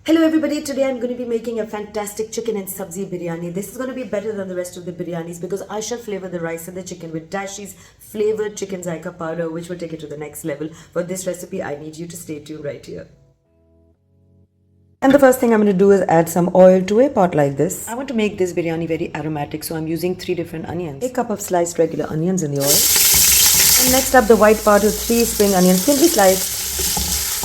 Hello everybody, today I'm going to be making a fantastic chicken and sabzi biryani. This is going to be better than the rest of the biryanis because I shall flavor the rice and the chicken with Dashi's flavored chicken Zaiqa powder, which will take it to the next level. For this recipe, I need you to stay tuned right here. And the first thing I'm going to do is add some oil to a pot like this. I want to make this biryani very aromatic, so I'm using 3 different onions. A cup of sliced regular onions in the oil. And next up, the white part of 3 spring onions, thinly sliced.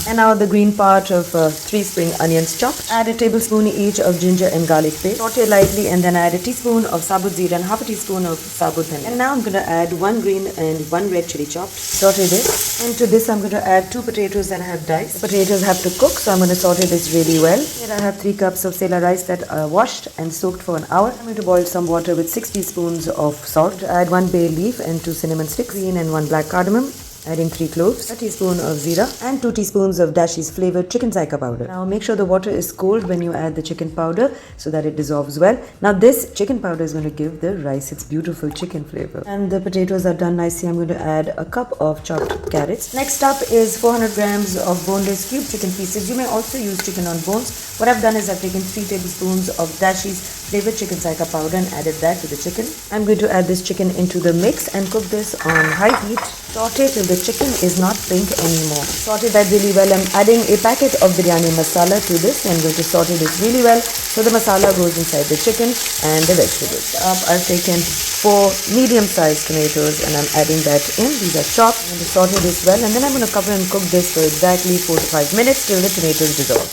And now the green part of 3 spring onions chopped. Add a tablespoon each of ginger and garlic paste. Saute lightly and then add a teaspoon of sabut zeera and half a teaspoon of sabut dhania. And now I'm going to add 1 green and 1 red chili chopped. Saute this. And to this I'm going to add 2 potatoes that I have diced. The potatoes have to cook, so I'm going to saute this really well. Here I have 3 cups of sela rice that are washed and soaked for an hour. I'm going to boil some water with 6 teaspoons of salt. Add 1 bay leaf and 2 cinnamon sticks, green and 1 black cardamom. Adding 3 cloves, a teaspoon of zeera and 2 teaspoons of Dashi's flavored chicken Zaiqa powder. Now make sure the water is cold when you add the chicken powder so that it dissolves well. Now this chicken powder is going to give the rice its beautiful chicken flavor. And the potatoes are done nicely. I'm going to add a cup of chopped carrots. Next up is 400 grams of boneless cube chicken pieces. You may also use chicken on bones. What I've done is I've taken 3 tablespoons of Dashi's flavored chicken Zaiqa powder and added that to the chicken. I'm going to add this chicken into the mix and cook this on high heat. Saute till the chicken is not pink anymore. Saute that really well. I'm adding a packet of biryani masala to this. I'm going to saute this really well so the masala goes inside the chicken and the vegetables. I've taken 4 medium-sized tomatoes and I'm adding that in. These are chopped. I'm going to saute this well and then I'm going to cover and cook this for exactly 4 to 5 minutes till the tomatoes dissolve.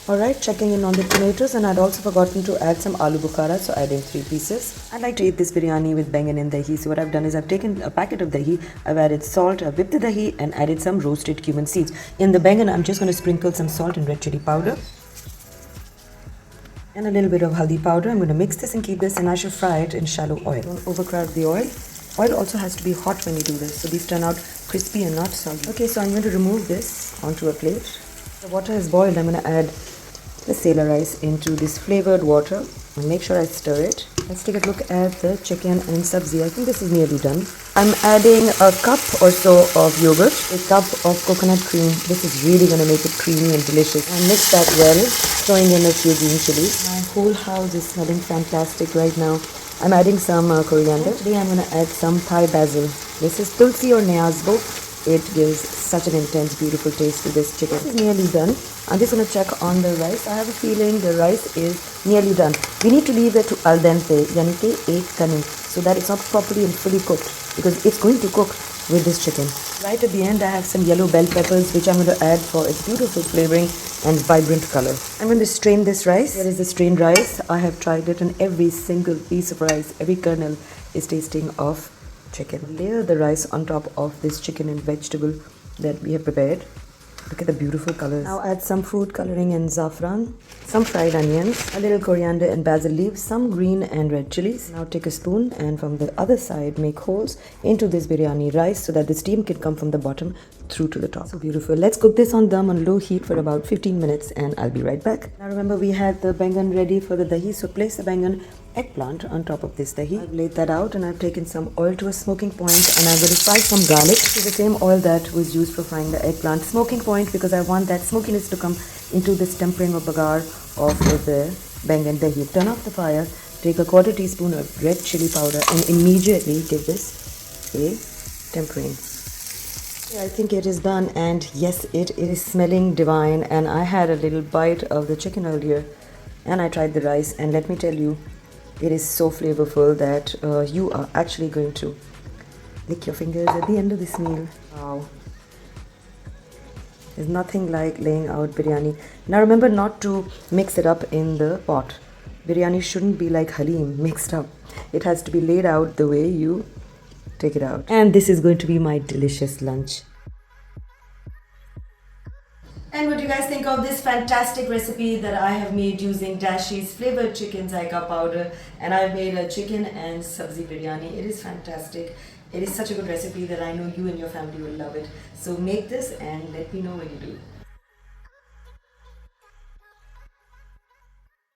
Alright, checking in on the tomatoes, and I'd also forgotten to add some aloo bukhara, so adding 3 pieces. I'd like to eat this biryani with bangan and dahi, so what I've done is I've taken a packet of dahi, I've added salt, I've whipped the dahi and added some roasted cumin seeds. In the bangan, I'm just going to sprinkle some salt and red chili powder and a little bit of haldi powder. I'm going to mix this and keep this, and I should fry it in shallow oil. Don't overcrowd the oil. Oil also has to be hot when you do this, so these turn out crispy and not soggy. Okay, so I'm going to remove this onto a plate. The water has boiled. I'm going to add the sela rice into this flavored water and make sure I stir it. Let's take a look at the chicken and sabzi. I think this is nearly done. I'm adding a cup or so of yogurt, a cup of coconut cream. This is really going to make it creamy and delicious. And mix that well, throwing in a few green chilies. My whole house is smelling fantastic right now. I'm adding some coriander. Today I'm going to add some Thai basil. This is tulsi or nyazbo. It gives such an intense, beautiful taste to this chicken. This is nearly done. I'm just going to check on the rice. I have a feeling the rice is nearly done. We need to leave it to al dente, yani ke ek kani, so that it's not properly and fully cooked, because it's going to cook with this chicken. Right at the end, I have some yellow bell peppers, which I'm going to add for its beautiful flavoring and vibrant color. I'm going to strain this rice. Here is the strained rice. I have tried it, and every single piece of rice, every kernel is tasting of chicken. Layer the rice on top of this chicken and vegetable that we have prepared. Look at the beautiful colors. Now add some food coloring and saffron, some fried onions, a little coriander and basil leaves, some green and red chilies. Now take a spoon and from the other side make holes into this biryani rice so that the steam can come from the bottom through to the top. So beautiful. Let's cook this on dum on low heat for about 15 minutes and I'll be right back. Now remember, we had the bangan ready for the dahi, so place the bangan eggplant on top of this dahi. I've laid that out and I've taken some oil to a smoking point and I'm going to fry some garlic. This is the same oil that was used for frying the eggplant. Smoking point because I want that smokiness to come into this tempering or bagar of the bangan dahi. Turn off the fire, take a quarter teaspoon of red chili powder and immediately give this a tempering. I think it is done, and yes, it is smelling divine. And I had a little bite of the chicken earlier and I tried the rice, and let me tell you, it is so flavorful that you are actually going to lick your fingers at the end of this meal. Wow. There's nothing like laying out biryani. Now remember not to mix it up in the pot. Biryani shouldn't be like halim, mixed up. It has to be laid out the way you take it out. And this is going to be my delicious lunch. And what do you guys think of this fantastic recipe that I have made using Dashi's flavored chicken Zaiqa powder? And I've made a chicken and sabzi biryani. It is fantastic. It is such a good recipe that I know you and your family will love it. So make this and let me know when you do.